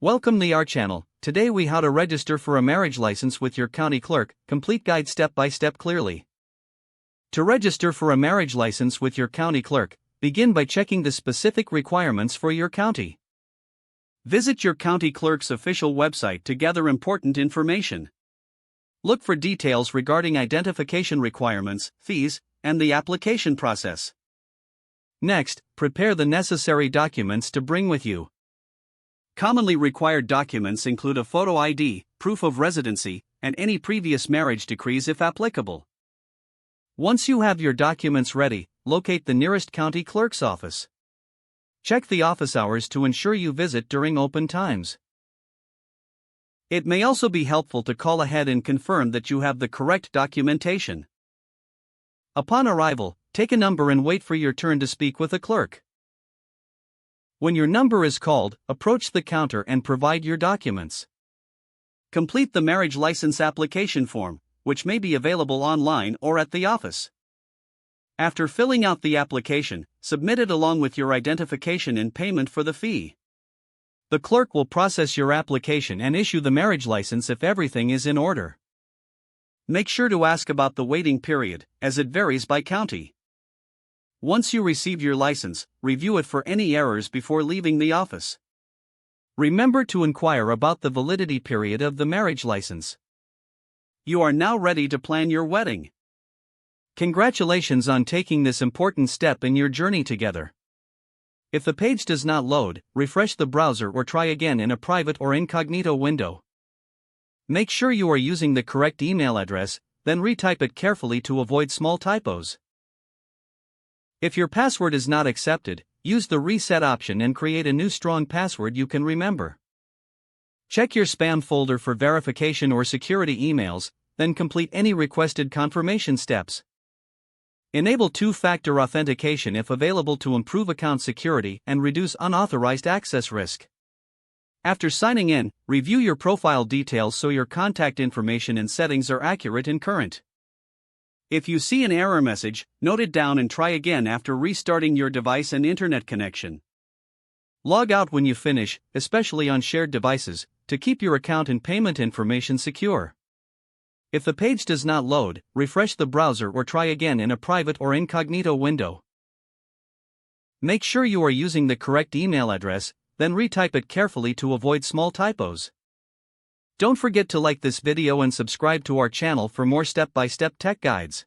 Welcome to our channel. Today we how to register for a marriage license with your county clerk, complete guide step by step clearly. To register for a marriage license with your county clerk, begin by checking the specific requirements for your county. Visit your county clerk's official website to gather important information. Look for details regarding identification requirements, fees, and the application process. Next, prepare the necessary documents to bring with you. Commonly required documents include a photo ID, proof of residency, and any previous marriage decrees if applicable. Once you have your documents ready, locate the nearest county clerk's office. Check the office hours to ensure you visit during open times. It may also be helpful to call ahead and confirm that you have the correct documentation. Upon arrival, take a number and wait for your turn to speak with a clerk. When your number is called, approach the counter and provide your documents. Complete the marriage license application form, which may be available online or at the office. After filling out the application, submit it along with your identification and payment for the fee. The clerk will process your application and issue the marriage license if everything is in order. Make sure to ask about the waiting period, as it varies by county. Once you receive your license, review it for any errors before leaving the office. Remember to inquire about the validity period of the marriage license. You are now ready to plan your wedding. Congratulations on taking this important step in your journey together. If the page does not load, refresh the browser or try again in a private or incognito window. Make sure you are using the correct email address, then retype it carefully to avoid small typos. If your password is not accepted, use the reset option and create a new strong password you can remember. Check your spam folder for verification or security emails, then complete any requested confirmation steps. Enable two-factor authentication if available to improve account security and reduce unauthorized access risk. After signing in, review your profile details so your contact information and settings are accurate and current. If you see an error message, note it down and try again after restarting your device and internet connection. Log out when you finish, especially on shared devices, to keep your account and payment information secure. If the page does not load, refresh the browser or try again in a private or incognito window. Make sure you are using the correct email address, then retype it carefully to avoid small typos. Don't forget to like this video and subscribe to our channel for more step-by-step tech guides.